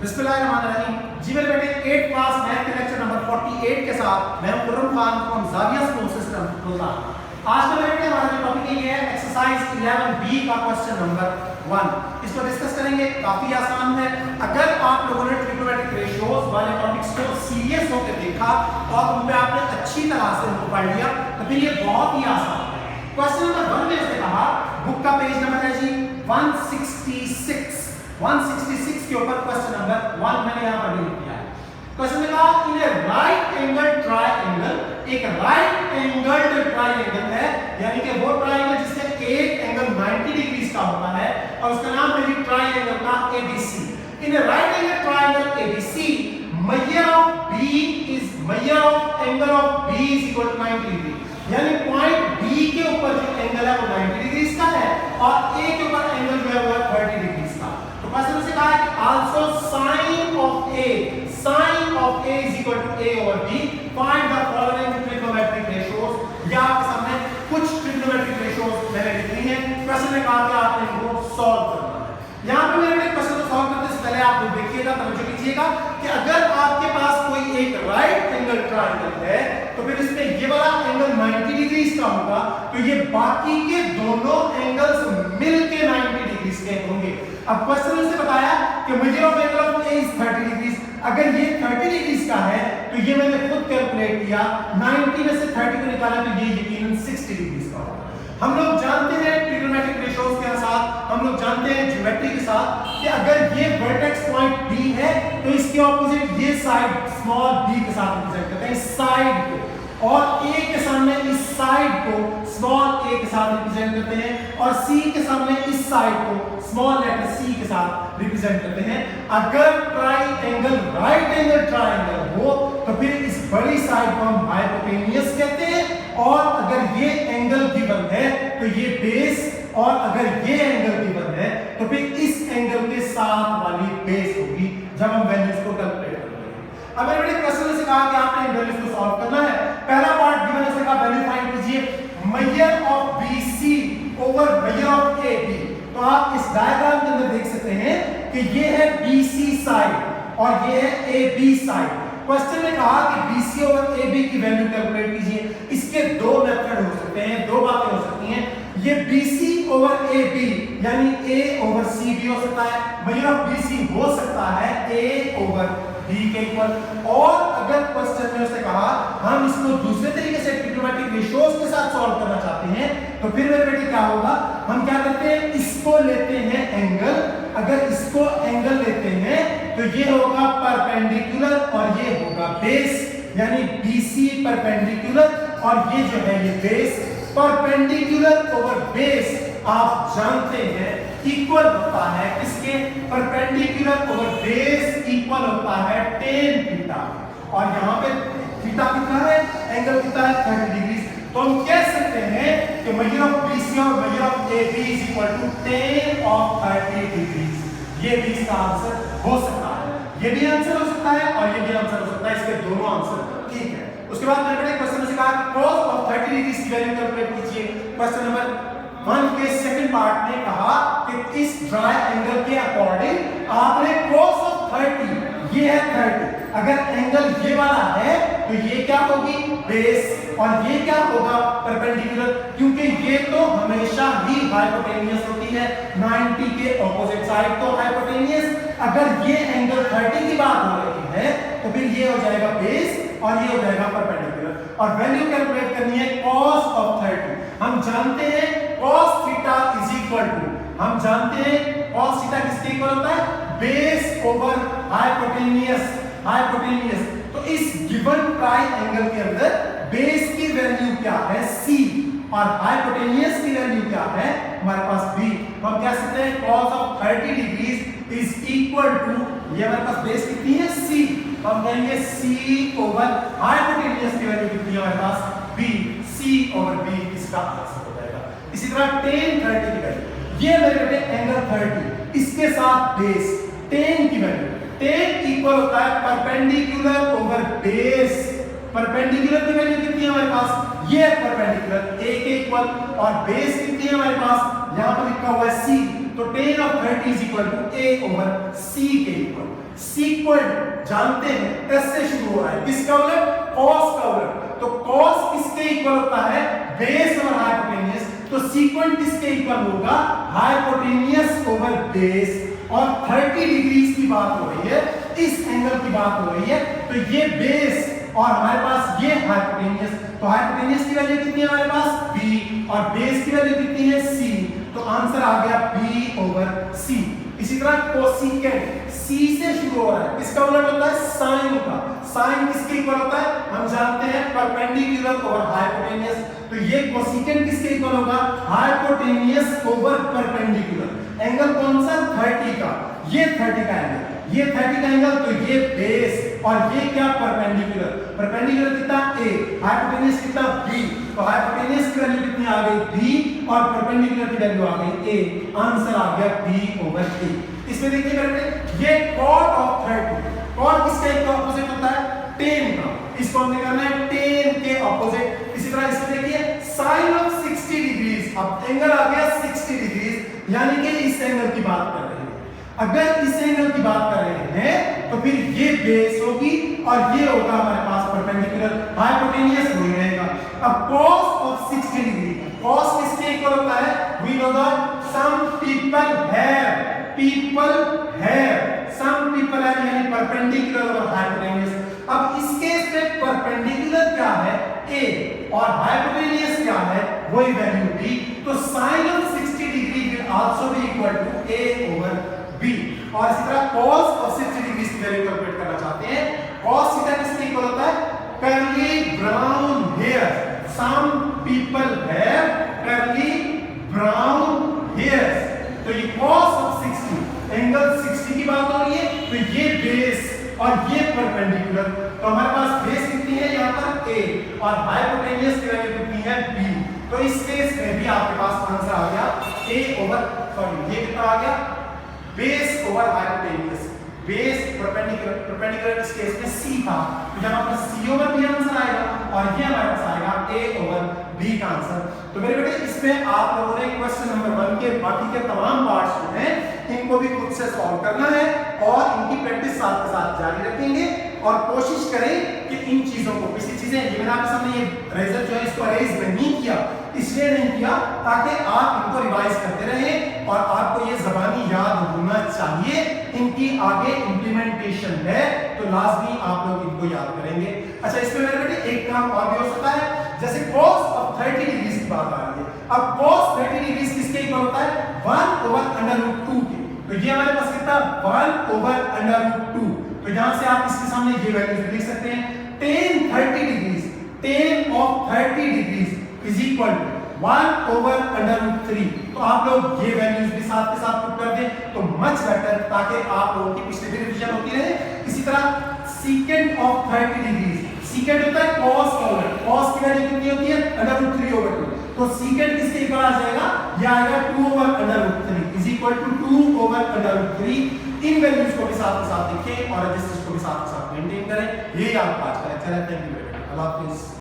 बिस्मिल्लाहिर्रहमानिर्रहीम। जी मेरे बेटे 8th क्लास मैथ के लेक्चर नंबर 48 के साथ मैं हूं Khurram Khan from Zavia school system रोजाना। आज का मेरे बेटे हमारा जो टॉपिक है एक्सरसाइज 11B का क्वेश्चन नंबर 1। इसको डिस्कस करेंगे, काफी आसान है। अगर आप लोगों ने ट्रिग्नोमेट्रिक रेशियोज वाले टॉपिक्स को सीरियस होकर देखा और उन पे आपने अच्छी तरह से उनको पढ़ लिया तो फिर ये बहुत ही आसान है। क्वेश्चन नंबर 1 में इसने कहा, बुक का पेज नंबर है जी 166 के ऊपर क्वेश्चन नंबर 1 मैंने यहां पर लिख दिया है। क्वेश्चन में कहा इन ए राइट एंगल ट्रायंगल, एक राइट एंगल्ड ट्रायंगल है, यानी कि वो ट्रायंगल जिसमें एक एंगल 90 डिग्री का होता है और उसका नाम है ट्रायंगल का ABC। In A right angle triangle ABC, measure of B is measure of angle of B is equal to 90 degree, यानी पॉइंट B के ऊपर जो एंगल है वो 90 डिग्री का है और A के ऊपर एंगल जो है वो 30 डिग्री का। तो क्वेश्चन से कहा है also sin of A is equal to A over B, find the following trigonometric ratios। या आपके सामने कुछ trigonometric ratios मैंने लिखी हैं। क्वेश्चन में कहा कि आपने इनको सॉल्व करना है। यहाँ पे मेरे क्वेश्चन को सॉल्व करने से पहले आप लोग देखिएगा, तवज्जो कीजिएगा कि अगर आपके पास कोई एक राइट एंगल ट्रायंगल है तो फिर इसमें ये वाला एंगल 90 डिग्री का होगा तो ये बाकी के दोनों एंगल्स मिलके 90 डिग्री के होंगे। अब क्वेश्चन ने बताया कि measure of angle of A is 30 degree. अगर ये 30 डिग्री का है तो ये मैंने खुद कैलकुलेट किया, 90 में से 30 को निकाला तो ये यकीनन 60 डिग्री का होगा। हम लोग जानते हैं ट्रिग्नोमेट्रिक रेशियोज के साथ, हम लोग जानते हैं ज्योमेट्री के साथ कि अगर ये वर्टेक्स पॉइंट B है तो इसके ऑपोजिट ये साइड स्मॉल b के साथ रिप्रेजेंट करते हैं, इस साइड को, और A के सामने इस साइड को स्मॉल a के साथ रिप्रेजेंट करते हैं और C के सामने इस साइड को स्मॉल लेटर c के साथ रिप्रेजेंट करते हैं। अगर ट्रायंगल राइट एंगल ट्रायंगल हो तो फिर इस बड़ी साइड को हम हाइपोटेनियस कहते हैं और अगर ये एंगल गिवन है तो ये बेस, और अगर ये एंगल गिवन है तो फिर इस एंगल के साथ वाली बेस होगी जब हम वैल्यूज को कैलकुलेट करेंगे। अब मैंने क्वेश्चन से कहा कि आपने इन वैल्यूज को सॉल्व करना है। पहला पार्ट गिवन है, उसका वैल्यू फाइंड कीजिए, major of BC over major of AB। तो आप इस डायग्राम के अंदर देख सकते हैं कि ये है BC साइड और ये है AB साइड। क्वेश्चन में कहा कि BC ओवर AB की वैल्यू कैलकुलेट कीजिए। इसके दो मेथड हो सकते हैं, दो बातें हो सकती हैं। ये BC ओवर AB यानी A ओवर C भी हो सकता है, मेजर ऑफ BC हो सकता है A ओवर B के इक्वल। और अगर क्वेश्चन में उसने कहा हम इसको दूसरे तरीके से ट्रिग्नोमेट्रिक रेशियोज के साथ सॉल्व करना चाहते हैं तो फिर मेरे बेटे क्या होगा, हम क्या करते हैं, इसको लेते हैं एंगल। अगर इसको एंगल लेते हैं तो ये होगा परपेंडिकुलर और ये होगा बेस, यानी BC परपेंडिकुलर और ये जो है ये बेस। परपेंडिकुलर ओवर बेस आप जानते हैं इक्वल होता है किसके, परपेंडिकुलर ओवर बेस इक्वल होता है tan थीटा, और यहाँ पे थीटा कितना है, एंगल कितना है 30 डिग्री। तो हम कह सकते हैं कि मेजर ऑफ BC और measure of AB is equal to tan of 30 degree. ये भी इसका आंसर हो सकता है, ये भी आंसर हो सकता है और ये भी आंसर हो सकता है, इसके दोनों आंसर ठीक है। उसके बाद मैंने क्वेश्चन से कहा cos ऑफ 30 डिग्री की वैल्यू कैलकुलेट कीजिए। क्वेश्चन नंबर 1 के सेकंड पार्ट ने कहा कि इस ट्रायंगल के अकॉर्डिंग आपने cos ऑफ 30, ये है 30, अगर एंगल ये वाला है तो ये क्या होगी, बेस, और ये क्या होगा, परपेंडिकुलर, क्योंकि ये तो हमेशा ही हाइपोटेनियस होती है, 90 के ऑपोजिट साइड तो हाइपोटेनियस। अगर ये एंगल 30 की बात हो रही है तो फिर ये हो जाएगा बेस और ये हो जाएगा परपेंडिकुलर। और वैल्यू कैलकुलेट करनी है cos ऑफ 30। हम जानते हैं cos थीटा इज इक्वल टू, हम जानते हैं cos थीटा किसके इक्वल होता है, बेस ओवर हाइपोटेनियस। तो इस गिवन ट्रायंगल के अंदर बेस की वैल्यू क्या है C और हाइपोटेनियस की वैल्यू क्या है हमारे पास B। हम कह सकते हैं cos of 30 degree is equal to, ये हमारे पास बेस कितनी है C, हम कहेंगे C ओवर हाइपोटेनियस की वैल्यू कितनी है हमारे पास B, C ओवर B इसका आंसर हो जाएगा। इसी तरह tan 30 की वैल्यू, ये मेरे बेटे एंगल 30, इसके साथ बेस, tan की वैल्यू, tan इक्वल होता है परपेंडिकुलर ओवर बेस। परपेंडिकुलर की वैल्यू कितनी है हमारे पास, ये परपेंडिकुलर A के इक्वल, और बेस कितनी है हमारे पास, यहां पर लिखा हुआ है C, तो tan of 30 is equal to a over c के इक्वल। सीक्वेंट जानते हैं s से शुरू हो रहा है, किसका उलट cos का उलट, तो cos किसके इक्वल होता है बेस और हाइपोटेनियस, तो सीक्वेंट किसके इक्वल होगा हाइपोटेनियस ओवर बेस, और 30 डिग्रीज की बात हो रही है, इस एंगल की बात हो रही है, तो ये बेस और हमारे पास ये हाइपोटेनियस, तो हाइपोटेनियस की वैल्यू कितनी है हमारे पास b और बेस की वैल्यू कितनी है c, तो आंसर आ गया b ओवर c। इसी तरह कोसेकेंट c से शुरू हो रहा है, किसका उलट होता है साइन का, साइन किसके इक्वल होता है हम जानते हैं परपेंडिकुलर ओवर हाइपोटेनियस, तो ये कोसेकेंट किसके इक्वल होगा हाइपोटेनियस ओवर परपेंडिकुलर। एंगल कौन सा 30 का, ये 30 का एंगल, ये 30 का एंगल, तो ये बेस और ये क्या परपेंडिकुलर, परपेंडिकुलर कितना a, हाइपोटेनियस कितना b, तो हाइपोटेनियस की वैल्यू कितनी आ गई b और परपेंडिकुलर की वैल्यू आ गई a, आंसर आ गया b ओवर a। इसमें देखिए बेटे ये cot of 30, cot किसका एक ऑपोजिट होता है tan का, इसको हमने करना है tan के ऑपोजिट। इसी तरह इसमें देखिए sin of 60 डिग्रीज, अब एंगल आ गया 60 डिग्रीज, यानी कि इस एंगल की बात कर रहे हैं, अगर इस एंगल की बात कर रहे हैं तो फिर ये बेस होगी और ये होगा हमारे पास परपेंडिकुलर, हाइपोटेनियस वही रहेगा। अब cos of 60 डिग्री, cos किसके इक्वल होता है we know that some people have यानी परपेंडिकुलर और हाइपोटेनियस। अब इस केस में परपेंडिकुलर क्या है a और हाइपोटेनियस क्या है वही वैल्यू b, तो sin of 60 degree will also be equal to a over b। और इसी तरह cos of 60 डिग्री की वैल्यू कैलकुलेट करना चाहते हैं, cos थीटा किसके इक्वल होता है curly brown hair, some people have curly brown hairs, तो ये cos of 60 एंगल 60 की बात हो रही है, तो ये बेस और ये परपेंडिकुलर, तो हमारे पास बेस कितनी है यहाँ पर a और हाइपोटेनियस की वैल्यू कितनी है b, तो इस केस में भी आपके पास आंसर आ गया a ओवर सॉरी ये कितना आ गया base over hypotenuse, base perpendicular इस केस में c था, तो जब आपका c ओवर b आंसर आएगा और ये हमारे पास आएगा a ओवर b का आंसर। तो मेरे बेटे इसमें आप लोगों ने क्वेश्चन नंबर 1 के बाकी के तमाम पार्ट्स जो हैं इनको भी खुद से सॉल्व करना है और इनकी प्रैक्टिस साथ के साथ जारी रखेंगे और कोशिश करें कि इन चीजों को किसी चीजें ये मैंने आपके सामने ये रेजर जो है इसको अरेज नहीं किया, इसलिए नहीं किया ताकि आप इनको रिवाइज करते रहें और आपको ये ज़बानी याद होना चाहिए, इनकी आगे इम्प्लीमेंटेशन है तो लाजमी आप लोग इनको याद करेंगे। अच्छा इसमें मेरे बेटे एक काम और भी हो सकता है, जैसे cos of 30 डिग्री की बात आ रही है, अब cos 30 डिग्री किसके इक्वल होता है 1 ओवर अंडर रूट 2 के, तो ये हमारे पास कितना 1 ओवर अंडर रूट 2, तो यहां से आप इसके सामने ये वैल्यूज लिख सकते हैं tan 30 degrees, tan of 30 degrees is equal to 1 over under root 3, तो आप लोग ये वैल्यूज भी साथ के साथ पुट कर दें तो मच बेटर, ताकि आप लोगों की पिछले भी रिवीजन होती रहे। इसी तरह secant of 30 डिग्रीज, secant होता है cos का उलट, cos की वैल्यू कितनी होती है अंडर रूट 3 ओवर 2, तो secant किसके इक्वल आ जाएगा ये आएगा 2 over under root 3 is equal to 2 over under root 3। इन वैल्यूज को भी साथ के साथ लिखें और रजिस्टर्स को भी साथ के साथ मेंटेन करें। यही आपका आज का लेक्चर है। थैंक यू वेरी मच, अल्लाह हाफिज़।